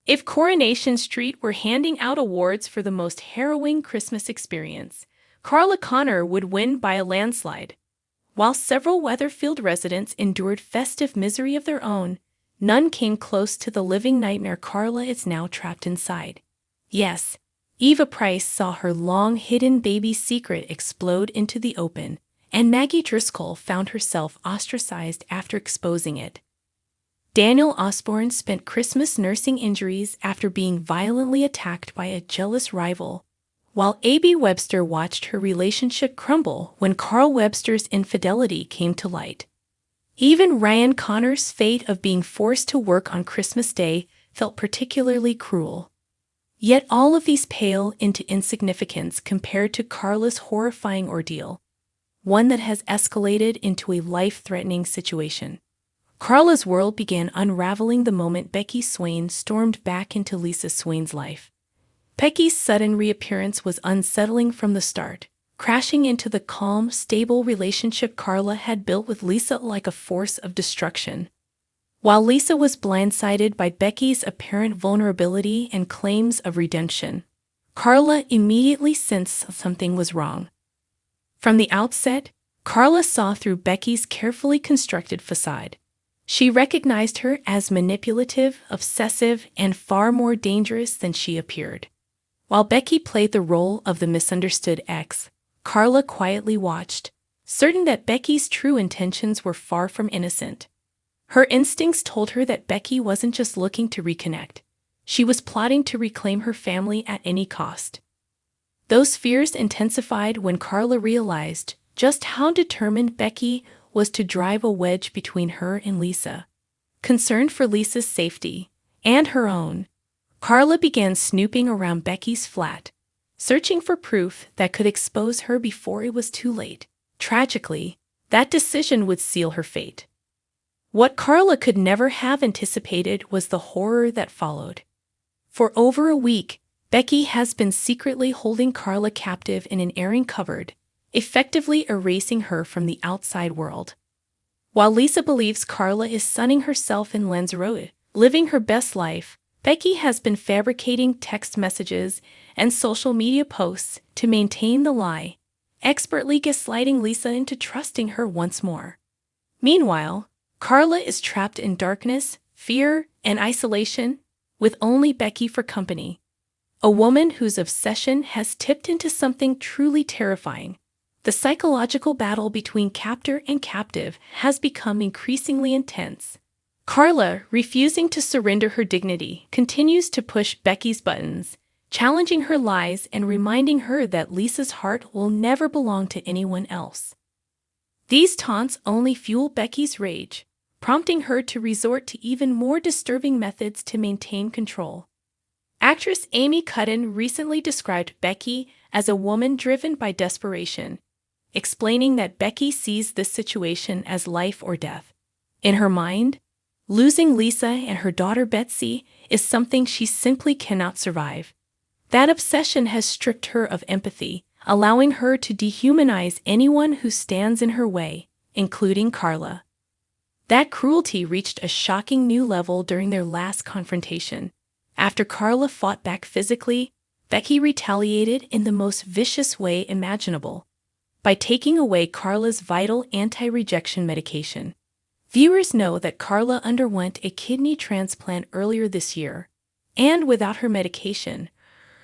If Coronation Street were handing out awards for the most harrowing Christmas experience, Carla Connor would win by a landslide. While several Weatherfield residents endured festive misery of their own, none came close to the living nightmare Carla is now trapped inside. Yes, Eva Price saw her long-hidden baby secret explode into the open, and Maggie Driscoll found herself ostracized after exposing it. Daniel Osborne spent Christmas nursing injuries after being violently attacked by a jealous rival, while A.B. Webster watched her relationship crumble when Carl Webster's infidelity came to light. Even Ryan Connor's fate of being forced to work on Christmas Day felt particularly cruel. Yet all of these pale into insignificance compared to Carla's horrifying ordeal, one that has escalated into a life-threatening situation. Carla's world began unraveling the moment Becky Swain stormed back into Lisa Swain's life. Becky's sudden reappearance was unsettling from the start, crashing into the calm, stable relationship Carla had built with Lisa like a force of destruction. While Lisa was blindsided by Becky's apparent vulnerability and claims of redemption, Carla immediately sensed something was wrong. From the outset, Carla saw through Becky's carefully constructed facade. She recognized her as manipulative, obsessive, and far more dangerous than she appeared. While Becky played the role of the misunderstood ex, Carla quietly watched, certain that Becky's true intentions were far from innocent. Her instincts told her that Becky wasn't just looking to reconnect. She was plotting to reclaim her family at any cost. Those fears intensified when Carla realized just how determined Becky was to drive a wedge between her and Lisa. Concerned for Lisa's safety, and her own, Carla began snooping around Becky's flat, searching for proof that could expose her before it was too late. Tragically, that decision would seal her fate. What Carla could never have anticipated was the horror that followed. For over a week, Becky has been secretly holding Carla captive in an airing cupboard, effectively erasing her from the outside world. While Lisa believes Carla is sunning herself in Lanzarote, living her best life, Becky has been fabricating text messages and social media posts to maintain the lie, expertly gaslighting Lisa into trusting her once more. Meanwhile, Carla is trapped in darkness, fear, and isolation, with only Becky for company. A woman whose obsession has tipped into something truly terrifying. The psychological battle between captor and captive has become increasingly intense. Carla, refusing to surrender her dignity, continues to push Becky's buttons, challenging her lies and reminding her that Lisa's heart will never belong to anyone else. These taunts only fuel Becky's rage, prompting her to resort to even more disturbing methods to maintain control. Actress Amy Cudden recently described Becky as a woman driven by desperation, explaining that Becky sees this situation as life or death. In her mind, losing Lisa and her daughter Betsy is something she simply cannot survive. That obsession has stripped her of empathy, allowing her to dehumanize anyone who stands in her way, including Carla. That cruelty reached a shocking new level during their last confrontation. After Carla fought back physically, Becky retaliated in the most vicious way imaginable, by taking away Carla's vital anti-rejection medication. Viewers know that Carla underwent a kidney transplant earlier this year, and without her medication,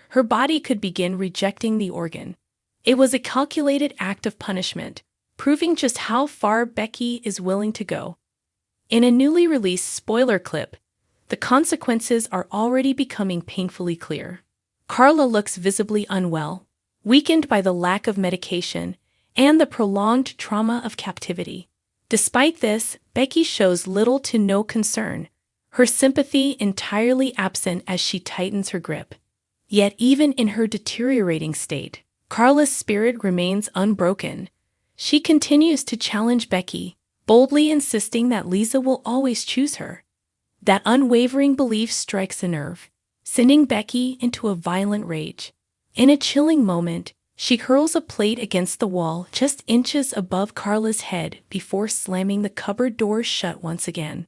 her body could begin rejecting the organ. It was a calculated act of punishment, proving just how far Becky is willing to go. In a newly released spoiler clip, the consequences are already becoming painfully clear. Carla looks visibly unwell, weakened by the lack of medication and the prolonged trauma of captivity. Despite this, Becky shows little to no concern, her sympathy entirely absent as she tightens her grip. Yet even in her deteriorating state, Carla's spirit remains unbroken. She continues to challenge Becky, boldly insisting that Lisa will always choose her. That unwavering belief strikes a nerve, sending Becky into a violent rage. In a chilling moment, she hurls a plate against the wall just inches above Carla's head before slamming the cupboard door shut once again.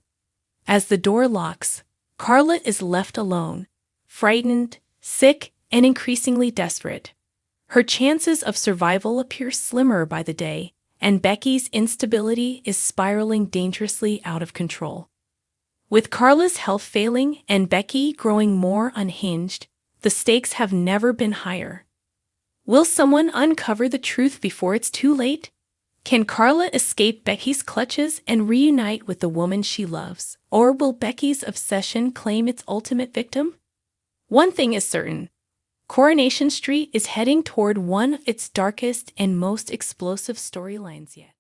As the door locks, Carla is left alone, frightened, sick, and increasingly desperate. Her chances of survival appear slimmer by the day, and Becky's instability is spiraling dangerously out of control. With Carla's health failing and Becky growing more unhinged, the stakes have never been higher. Will someone uncover the truth before it's too late? Can Carla escape Becky's clutches and reunite with the woman she loves, or will Becky's obsession claim its ultimate victim? One thing is certain. Coronation Street is heading toward one of its darkest and most explosive storylines yet.